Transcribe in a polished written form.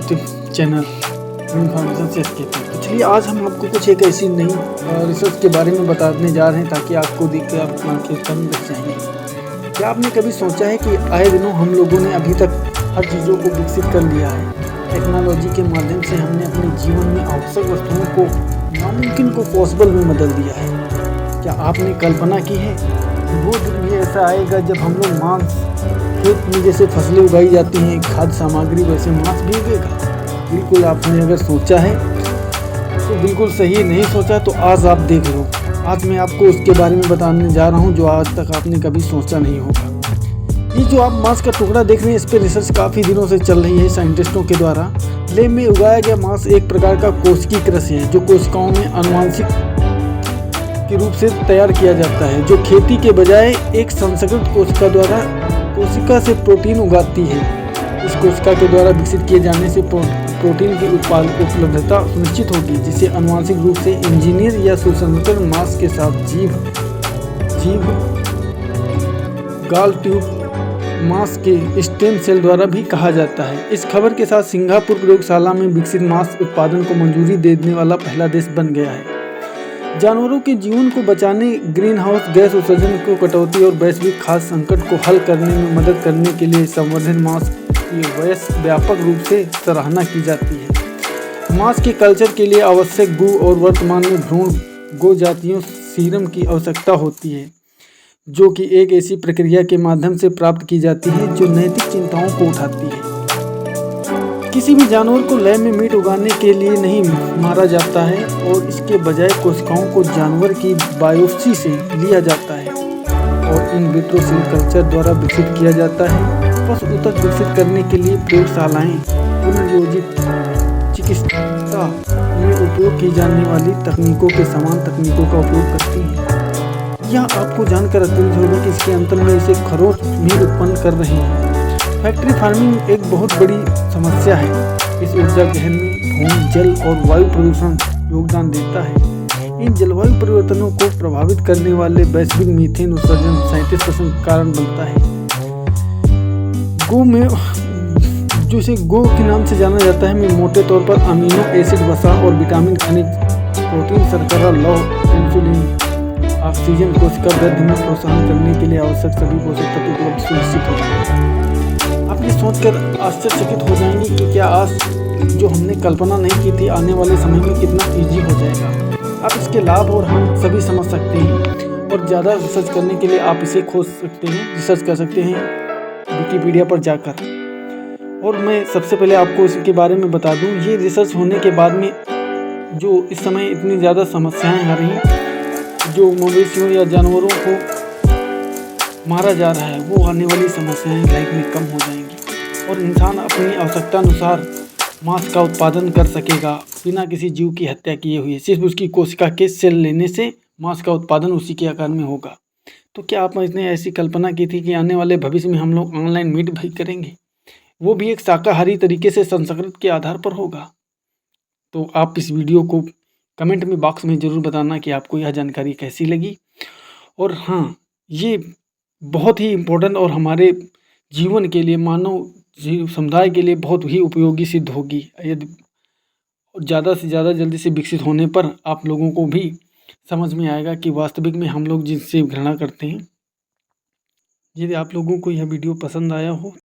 YouTube channel information share कहते हैं। तो चलिए आज हम आपको कुछ एक ऐसी नई रिसर्च के बारे में बताने जा रहे हैं ताकि आपको देख के आप आंखें बंद रख जाएंगे। क्या आपने कभी सोचा है कि आए दिनों हम लोगों ने अभी तक हर चीज़ों को विकसित कर लिया है। टेक्नोलॉजी के माध्यम से हमने अपने जीवन में आवश्यक वस्तुओं को नामुमकिन को पॉसिबल में बदल दिया है। क्या आपने कल्पना की है वो दिन भी ऐसा आएगा जब हम लोग मांस खेत में जैसे फसलें उगाई जाती हैं, खाद्य सामग्री वैसे मांस भी उगेगा? बिल्कुल आपने अगर सोचा है तो बिल्कुल सही, नहीं सोचा तो आज आप देख लो। आज मैं आपको उसके बारे में बताने जा रहा हूँ जो आज तक आपने कभी सोचा नहीं होगा। ये जो आप मांस का टुकड़ा देख रहे हैं, इस पर रिसर्च काफ़ी दिनों से चल रही है साइंटिस्टों के द्वारा। लेब में उगाया गया मांस एक प्रकार का कोशिकी कृषि है जो कोशिकाओं में आनुवंशिक के रूप से तैयार किया जाता है, जो खेती के बजाय एक संस्कृत कोशिका द्वारा कोशिका से प्रोटीन उगाती है। इस कोशिका के द्वारा विकसित किए जाने से प्रोटीन की उपलब्धता सुनिश्चित होगी, जिसे आनुवंशिक रूप से इंजीनियर या सुसंस्कृत मांस के साथ जीव गाल ट्यूब मांस के स्टेम सेल द्वारा भी कहा जाता है। इस खबर के साथ सिंगापुर प्रयोगशाला में विकसित मांस उत्पादन को मंजूरी देने वाला पहला देश बन गया है। जानवरों के जीवन को बचाने, ग्रीन हाउस गैस उत्सर्जन को कटौती और वैश्विक खाद्य संकट को हल करने में मदद करने के लिए संवर्धित मांस की व्यापक रूप से सराहना की जाती है। मांस के कल्चर के लिए आवश्यक गू और वर्तमान में भ्रूण गो जातियों सीरम की आवश्यकता होती है, जो कि एक ऐसी प्रक्रिया के माध्यम से प्राप्त की जाती है जो नैतिक चिंताओं को उठाती है। किसी भी जानवर को लैब में मीट उगाने के लिए नहीं मारा जाता है और इसके बजाय कोशिकाओं को जानवर की बायोप्सी से लिया जाता है और इन विट्रो सेल कल्चर द्वारा विकसित किया जाता है। पशु ऊतक विकसित करने के लिए प्रयोगशालाएं पुनर्योजित चिकित्सा में उपयोग की जाने वाली तकनीकों के समान तकनीकों का उपयोग करती हैं। यह आपको जानकर अत्यंत होगा कि इसके अंतर में इसे खरोच भी उत्पन्न कर रहे हैं। फैक्ट्री फार्मिंग एक बहुत बड़ी समस्या है। इस ऊर्जा गहन में भूमि, जल और वायु प्रदूषण योगदान देता है। इन जलवायु परिवर्तनों को प्रभावित करने वाले वैश्विक मीथेन उत्सर्जन 37% कारण बनता है। गो में जो इसे गो के नाम से जाना जाता है में मोटे तौर पर अमीनो एसिड, वसा और विटामिन, खनिज, प्रोटीन, शर्करा, लौह, इंसुलिन, ऑक्सीजन, कोशिका वृद्धि में प्रोत्साहन करने के लिए आवश्यक सभी पोषक तत्व उपलब्ध सुनिश्चित होते हैं। आप ये सोचकर आश्चर्यचकित हो जाएंगे कि क्या आज जो हमने कल्पना नहीं की थी आने वाले समय में कितना ईजी हो जाएगा। आप इसके लाभ और हानि सभी समझ सकते हैं और ज़्यादा रिसर्च करने के लिए आप इसे खोज सकते हैं, रिसर्च कर सकते हैं विकिपीडिया पर जाकर। और मैं सबसे पहले आपको इसके बारे में बता दूं, ये रिसर्च होने के बाद में जो इस समय इतनी ज़्यादा समस्याएं आ रही, जो मवेशियों या जानवरों को मारा जा रहा है, वो आने वाली समस्याएं लाइफ में कम हो जाएंगी और इंसान अपनी आवश्यकता अनुसार मांस का उत्पादन कर सकेगा बिना किसी जीव की हत्या किए हुए। सिर्फ उसकी कोशिका के सेल लेने से मांस का उत्पादन उसी के आकार में होगा। तो क्या आपने ऐसी कल्पना की थी कि आने वाले भविष्य में हम लोग ऑनलाइन मीट भी करेंगे, वो भी एक शाकाहारी तरीके से संस्कृत के आधार पर होगा? तो आप इस वीडियो को कमेंट में बॉक्स में ज़रूर बताना कि आपको यह जानकारी कैसी लगी। और हाँ, ये बहुत ही इम्पोर्टेंट और हमारे जीवन के लिए, मानव जीव समुदाय के लिए बहुत ही उपयोगी सिद्ध होगी। यदि ज़्यादा से ज़्यादा जल्दी से विकसित होने पर आप लोगों को भी समझ में आएगा कि वास्तविक में हम लोग जिनसे घृणा करते हैं। यदि आप लोगों को यह वीडियो पसंद आया हो